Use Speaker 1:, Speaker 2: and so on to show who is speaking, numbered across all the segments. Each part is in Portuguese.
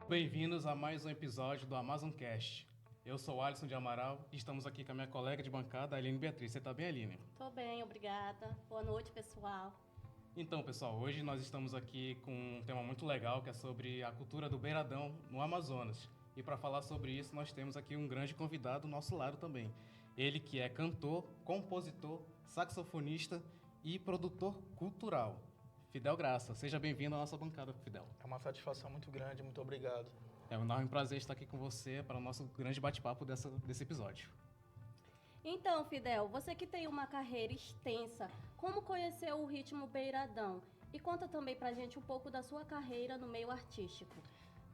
Speaker 1: Bem-vindos a mais um episódio do AmazonCast. Eu sou o Alisson de Amaral e estamos aqui com a minha colega de bancada, a Aline Beatriz. Você está bem, Aline?
Speaker 2: Tô bem, obrigada. Boa noite, pessoal.
Speaker 1: Então, pessoal, hoje nós estamos aqui com um tema muito legal que é sobre a cultura do beiradão no Amazonas. E para falar sobre isso, nós temos aqui um grande convidado do nosso lado também. Ele que é cantor, compositor, saxofonista e produtor cultural. Fidel Graça, seja bem-vindo à nossa bancada, Fidel.
Speaker 3: É uma satisfação muito grande, muito obrigado.
Speaker 1: É um enorme prazer estar aqui com você para o nosso grande bate-papo desse episódio.
Speaker 2: Então, Fidel, você que tem uma carreira extensa, como conheceu o ritmo beiradão? E conta também pra gente um pouco da sua carreira no meio artístico.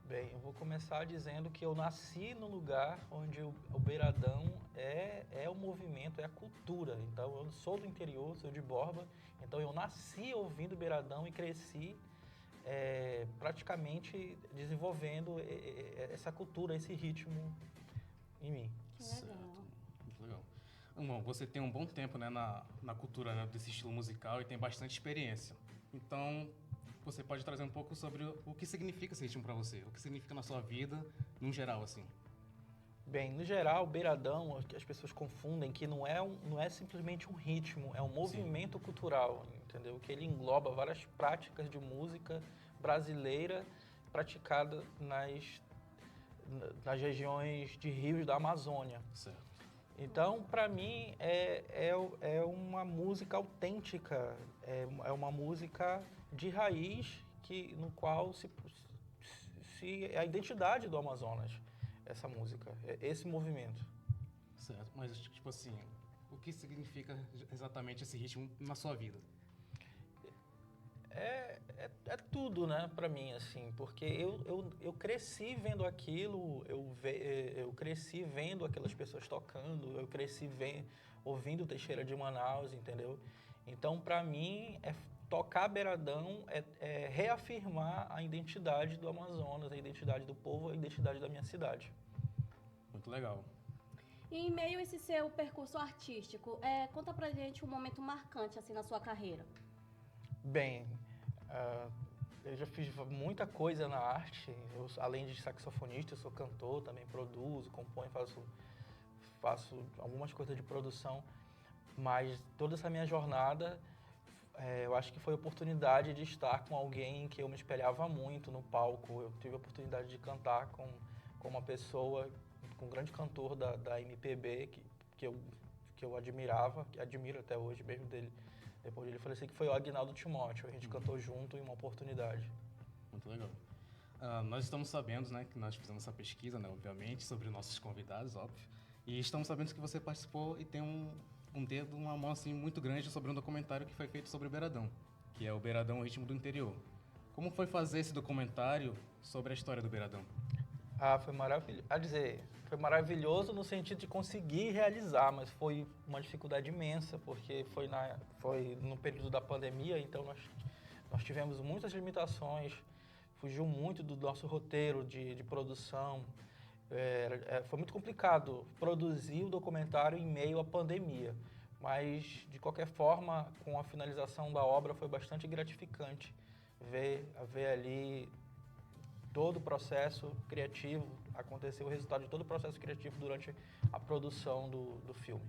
Speaker 3: Bem, eu vou começar dizendo que eu nasci no lugar onde o beiradão é o movimento, é a cultura. Então, eu sou do interior, sou de Borba, então eu nasci ouvindo beiradão e cresci praticamente desenvolvendo essa cultura, esse ritmo em mim.
Speaker 2: Que legal.
Speaker 1: Certo. Muito legal. Bom, você tem um bom tempo, né, na cultura, né, desse estilo musical e tem bastante experiência. Então, você pode trazer um pouco sobre o que significa esse ritmo para você, o que significa na sua vida, no geral, assim.
Speaker 3: Bem, no geral, o beiradão, as pessoas confundem que não é simplesmente um ritmo, é um movimento cultural, entendeu? Que ele engloba várias práticas de música brasileira praticada nas regiões de rios da Amazônia.
Speaker 1: Certo.
Speaker 3: Então, para mim, é uma música autêntica, é uma música de raiz no qual é a identidade do Amazonas, essa música, esse movimento.
Speaker 1: Certo. Mas, tipo assim, o que significa exatamente esse ritmo na sua vida?
Speaker 3: É tudo, né, pra mim, assim, porque eu cresci vendo aquilo, eu cresci vendo aquelas pessoas tocando, eu cresci ouvindo Teixeira de Manaus, entendeu? Então, pra mim, tocar beiradão é reafirmar a identidade do Amazonas, a identidade do povo, a identidade da minha cidade.
Speaker 1: Muito legal.
Speaker 2: E em meio a esse seu percurso artístico, conta pra gente um momento marcante assim na sua carreira.
Speaker 3: Bem, eu já fiz muita coisa na arte. Além de saxofonista, eu sou cantor, também produzo, componho, faço algumas coisas de produção. Mas toda essa minha jornada, eu acho que foi a oportunidade de estar com alguém que eu me espelhava muito no palco. Eu tive a oportunidade de cantar com uma pessoa, com um grande cantor da MPB, que eu admirava, que admiro até hoje, mesmo dele. Depois dele falecer, que foi o Aguinaldo Timóteo. A gente cantou junto em uma oportunidade.
Speaker 1: Muito legal. Nós estamos sabendo, né, que nós fizemos essa pesquisa, né, obviamente, sobre nossos convidados, óbvio. E estamos sabendo que você participou e tem um dedo, uma mão assim muito grande sobre um documentário que foi feito sobre o beiradão, que é o Beiradão, o Ritmo do Interior. Como foi fazer esse documentário sobre a história do beiradão?
Speaker 3: Foi maravilhoso. Foi maravilhoso no sentido de conseguir realizar, mas foi uma dificuldade imensa, porque foi no período da pandemia, então nós tivemos muitas limitações, fugiu muito do nosso roteiro de produção. Foi muito complicado produzir o documentário em meio à pandemia, mas, de qualquer forma, com a finalização da obra, foi bastante gratificante ver ali todo o processo criativo, aconteceu o resultado de todo o processo criativo durante a produção do filme.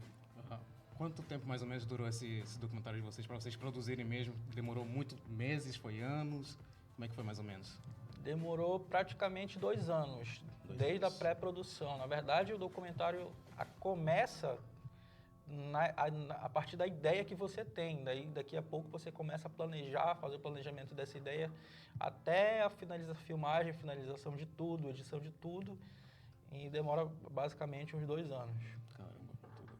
Speaker 1: Uhum. Quanto tempo mais ou menos durou esse documentário de vocês, para vocês produzirem mesmo? Demorou muito meses, foi anos? Como é que foi mais ou menos?
Speaker 3: Demorou praticamente 2 anos, desde a pré-produção. Na verdade, o documentário começa a partir da ideia que você tem. Daqui a pouco você começa a planejar, fazer o planejamento dessa ideia até a filmagem, finalização de tudo, edição de tudo. E demora basicamente uns 2 anos.
Speaker 1: Caramba, tudo.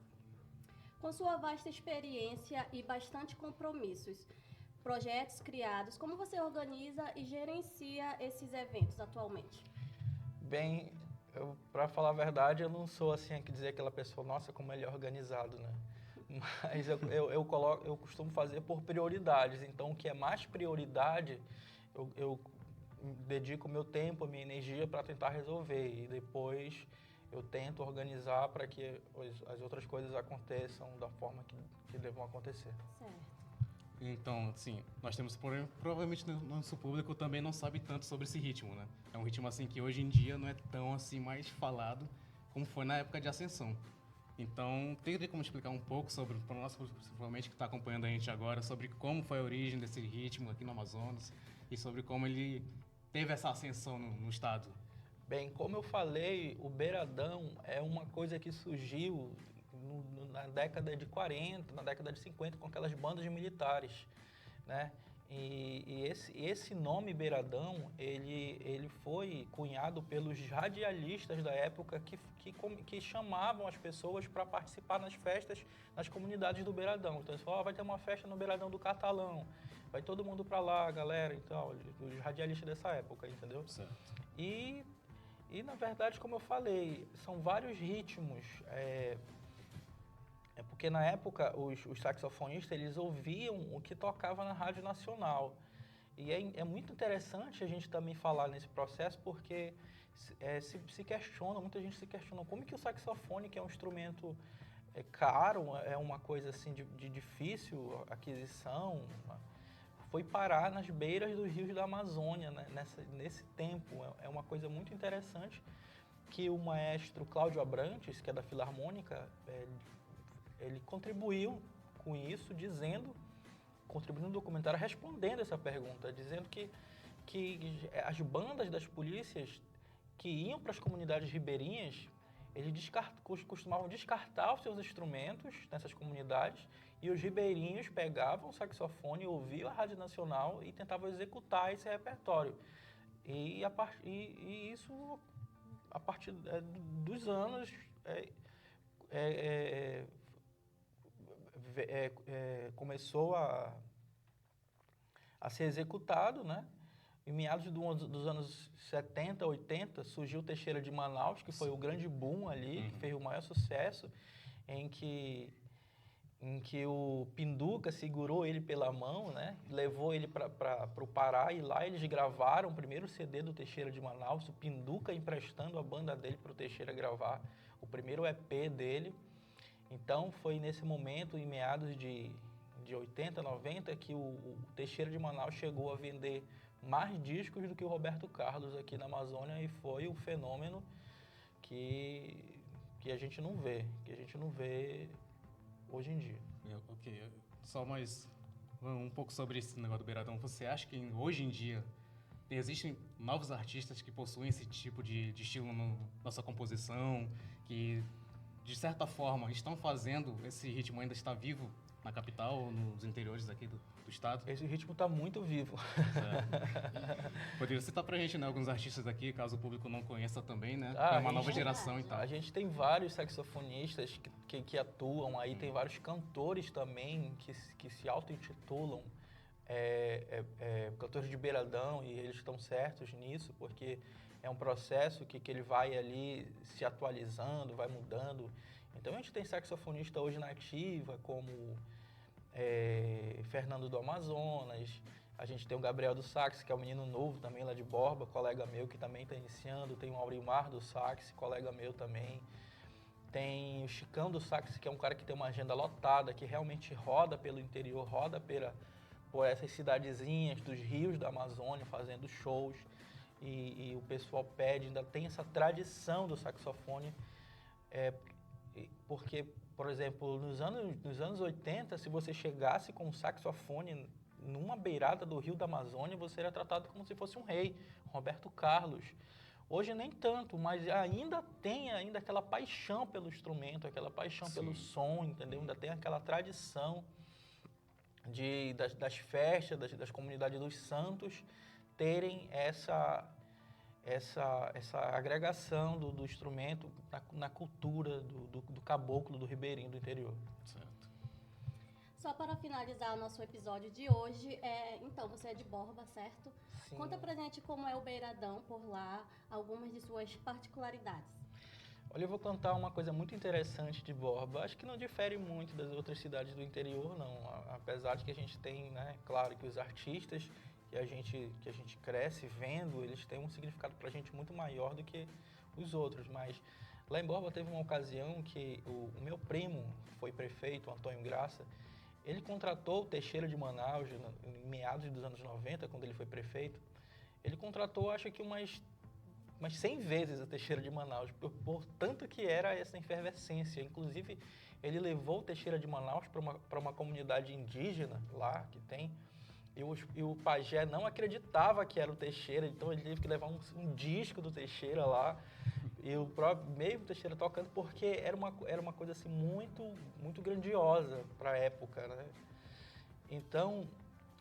Speaker 2: Com sua vasta experiência e bastante compromissos, projetos criados, como você organiza e gerencia esses eventos atualmente?
Speaker 3: Bem, para falar a verdade, eu não sou assim que dizer aquela pessoa, nossa, como ele é organizado, né? Mas eu costumo fazer por prioridades. Então, o que é mais prioridade, eu dedico meu tempo, minha energia para tentar resolver. E depois eu tento organizar para que as outras coisas aconteçam da forma que devam acontecer.
Speaker 2: Certo.
Speaker 1: Então, assim, nós temos, provavelmente o nosso público também não sabe tanto sobre esse ritmo, né? É um ritmo, assim, que hoje em dia não é tão, assim, mais falado como foi na época de Ascensão. Então, teria como explicar um pouco sobre, para o nosso público, principalmente, que está acompanhando a gente agora, sobre como foi a origem desse ritmo aqui no Amazonas e sobre como ele teve essa ascensão no estado.
Speaker 3: Bem, como eu falei, o beiradão é uma coisa que surgiu na década de 40, na década de 50, com aquelas bandas de militares, né? E esse nome beiradão, ele foi cunhado pelos radialistas da época que chamavam as pessoas para participar nas festas nas comunidades do beiradão. Então, eles falavam, vai ter uma festa no beiradão do Catalão, vai todo mundo para lá, galera, então, os radialistas dessa época, entendeu?
Speaker 1: Certo.
Speaker 3: E na verdade, como eu falei, são vários ritmos. É porque na época os saxofonistas eles ouviam o que tocava na Rádio Nacional. E é muito interessante a gente também falar nesse processo porque se questiona, muita gente se questiona como que o saxofone, que é um instrumento caro, é uma coisa assim de difícil aquisição, foi parar nas beiras dos rios da Amazônia, né? Nesse tempo. É uma coisa muito interessante que o maestro Cláudio Abrantes, que é da Filarmônica, ele contribuiu com isso, contribuindo no documentário, respondendo essa pergunta, dizendo que as bandas das polícias que iam para as comunidades ribeirinhas, eles costumavam descartar os seus instrumentos nessas comunidades e os ribeirinhos pegavam o saxofone, ouviam a Rádio Nacional e tentavam executar esse repertório. E isso, a partir dos anos, começou a ser executado, né? Em meados dos anos 70, 80, surgiu o Teixeira de Manaus, que foi o grande boom ali, que fez o maior sucesso, em que o Pinduca segurou ele pela mão, né? Levou ele para o Pará e lá eles gravaram o primeiro CD do Teixeira de Manaus, o Pinduca emprestando a banda dele para o Teixeira gravar o primeiro EP dele. Então foi nesse momento, em meados de 80, 90, que o Teixeira de Manaus chegou a vender mais discos do que o Roberto Carlos aqui na Amazônia e foi um fenômeno que a gente não vê hoje em dia.
Speaker 1: Ok, só mais um pouco sobre esse negócio do beiradão. Você acha que hoje em dia existem novos artistas que possuem esse tipo de estilo na sua composição, que de certa forma estão fazendo esse ritmo ainda estar vivo na capital ou nos interiores aqui do estado?
Speaker 3: Esse ritmo está muito vivo.
Speaker 1: Poderia citar pra gente, né, alguns artistas daqui, caso o público não conheça também, né?
Speaker 3: Ah,
Speaker 1: É uma nova geração e tal.
Speaker 3: A gente tem vários saxofonistas que atuam aí, tem vários cantores também que se auto-intitulam cantores de beiradão, e eles estão certos nisso, porque é um processo que ele vai ali se atualizando, vai mudando. Então a gente tem saxofonista hoje na ativa, como Fernando do Amazonas, a gente tem o Gabriel do Sax, que é um menino novo também lá de Borba, colega meu que também está iniciando, tem o Aurimar do Sax, colega meu também, tem o Chicão do Sax, que é um cara que tem uma agenda lotada, que realmente roda pelo interior, roda por essas cidadezinhas dos rios da Amazônia, fazendo shows, e o pessoal pede, ainda tem essa tradição do saxofone, porque, por exemplo, nos anos 80, se você chegasse com um saxofone numa beirada do rio da Amazônia, você era tratado como se fosse um rei, Roberto Carlos. Hoje nem tanto, mas ainda tem aquela paixão pelo instrumento, aquela paixão pelo som, entendeu? Ainda tem aquela tradição das festas, das comunidades dos santos terem essa agregação do instrumento na cultura do caboclo, do ribeirinho do interior.
Speaker 1: Certo.
Speaker 2: Só para finalizar o nosso episódio de hoje, então você é de Borba, certo?
Speaker 3: Sim.
Speaker 2: Conta pra gente como é o beiradão por lá, algumas de suas particularidades.
Speaker 3: Olha, eu vou contar uma coisa muito interessante de Borba. Acho que não difere muito das outras cidades do interior, não. Apesar de que a gente tem, né, claro que os artistas que a gente cresce vendo, eles têm um significado pra gente muito maior do que os outros. Mas lá em Borba teve uma ocasião que o meu primo, que foi prefeito, o Antônio Graça, Ele contratou o Teixeira de Manaus em meados dos anos 90, quando ele foi prefeito. Ele contratou, acho que umas 100 vezes o Teixeira de Manaus, por tanto que era essa efervescência. Inclusive, ele levou o Teixeira de Manaus para uma comunidade indígena lá que tem, e o pajé não acreditava que era o Teixeira, então ele teve que levar um disco do Teixeira lá, e o próprio mesmo Teixeira tocando, porque era uma coisa assim muito, muito grandiosa para a época, né? Então,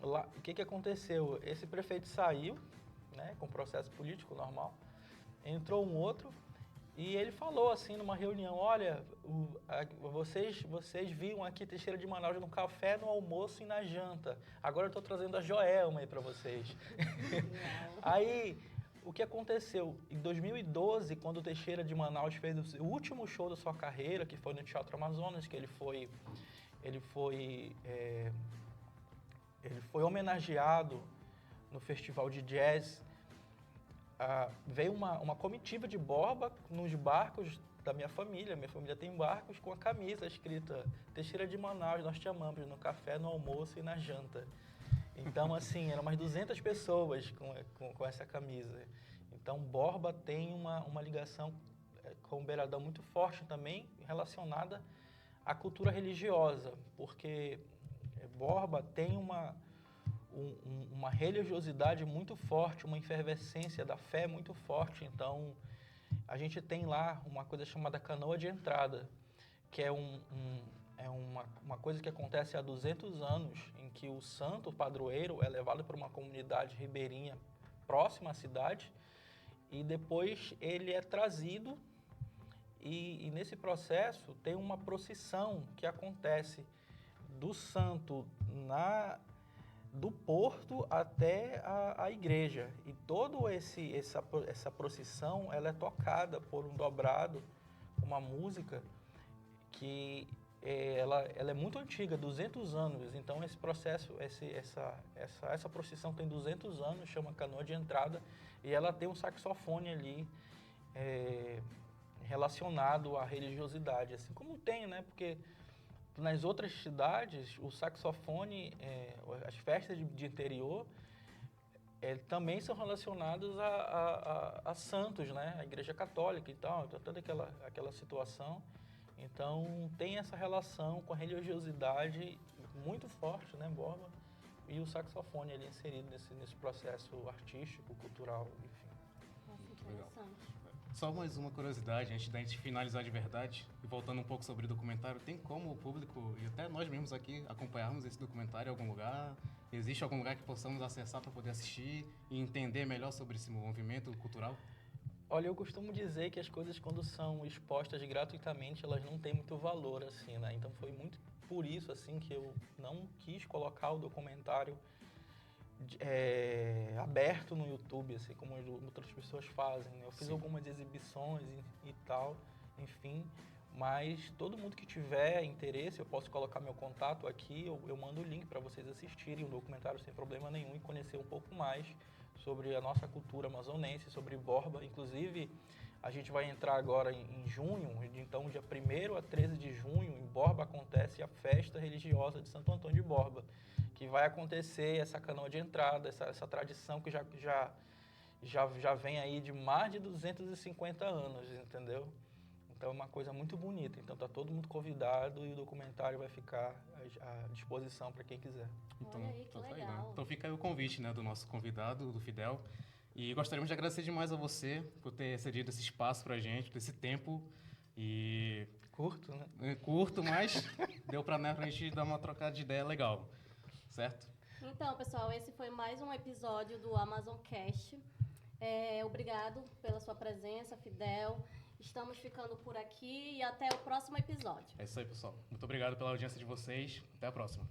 Speaker 3: lá, o que aconteceu? Esse prefeito saiu, né, com processo político normal, entrou um outro, e ele falou assim numa reunião: olha, vocês viam aqui Teixeira de Manaus no café, no almoço e na janta. Agora eu estou trazendo a Joelma aí para vocês. Aí, o que aconteceu? Em 2012, quando o Teixeira de Manaus fez o último show da sua carreira, que foi no Teatro Amazonas, que ele foi homenageado no Festival de Jazz, veio uma comitiva de Borba nos barcos da minha família. Minha família tem barcos com a camisa escrita Teixeira de Manaus, nós te amamos, no café, no almoço e na janta. Então, assim, eram umas 200 pessoas com essa camisa. Então, Borba tem uma ligação com o Beiradão muito forte também, relacionada à cultura religiosa, porque Borba tem uma religiosidade muito forte, uma efervescência da fé muito forte. Então, a gente tem lá uma coisa chamada canoa de entrada, que é uma coisa que acontece há 200 anos, em que o santo padroeiro é levado para uma comunidade ribeirinha próxima à cidade, e depois ele é trazido, e nesse processo tem uma procissão que acontece do santo do porto até a igreja, e toda essa procissão ela é tocada por um dobrado, uma música que ela é muito antiga, 200 anos. Então esse processo, essa procissão tem 200 anos, chama canoa de entrada, e ela tem um saxofone ali relacionado à religiosidade, assim como tem, né? Porque nas outras cidades, o saxofone, as festas de interior, também são relacionadas a santos, né? A Igreja Católica e tal, toda aquela situação. Então, tem essa relação com a religiosidade muito forte, né, Borba? E o saxofone ali inserido nesse processo artístico, cultural, enfim.
Speaker 2: Nossa, interessante.
Speaker 1: Só mais uma curiosidade, antes da gente finalizar de verdade, e voltando um pouco sobre o documentário, tem como o público, e até nós mesmos aqui, acompanharmos esse documentário em algum lugar? Existe algum lugar que possamos acessar para poder assistir e entender melhor sobre esse movimento cultural?
Speaker 3: Olha, eu costumo dizer que as coisas, quando são expostas gratuitamente, elas não têm muito valor, assim, né? Então, foi muito por isso, assim, que eu não quis colocar o documentário aberto no YouTube, assim como outras pessoas fazem, né? Eu fiz algumas exibições e tal, enfim, mas todo mundo que tiver interesse, eu posso colocar meu contato aqui, eu mando o link para vocês assistirem o documentário sem problema nenhum e conhecer um pouco mais sobre a nossa cultura amazonense, sobre Borba. Inclusive, a gente vai entrar agora em junho, então dia 1º a 13 de junho, em Borba, acontece a festa religiosa de Santo Antônio de Borba, que vai acontecer essa canoa de entrada, essa tradição que já vem aí de mais de 250 anos, entendeu? Então é uma coisa muito bonita. Então tá todo mundo convidado e o documentário vai ficar à disposição para quem quiser.
Speaker 2: Olha aí, que
Speaker 1: tá
Speaker 2: legal.
Speaker 1: Então fica aí o convite, né, do nosso convidado, do Fidel. E gostaríamos de agradecer demais a você por ter cedido esse espaço pra gente, desse tempo. E
Speaker 3: curto, né?
Speaker 1: É curto, mas deu pra gente dar uma trocada de ideia legal, certo?
Speaker 2: Então, pessoal, esse foi mais um episódio do AmazonCast. Obrigado pela sua presença, Fidel. Estamos ficando por aqui e até o próximo episódio.
Speaker 1: É isso aí, pessoal. Muito obrigado pela audiência de vocês. Até a próxima.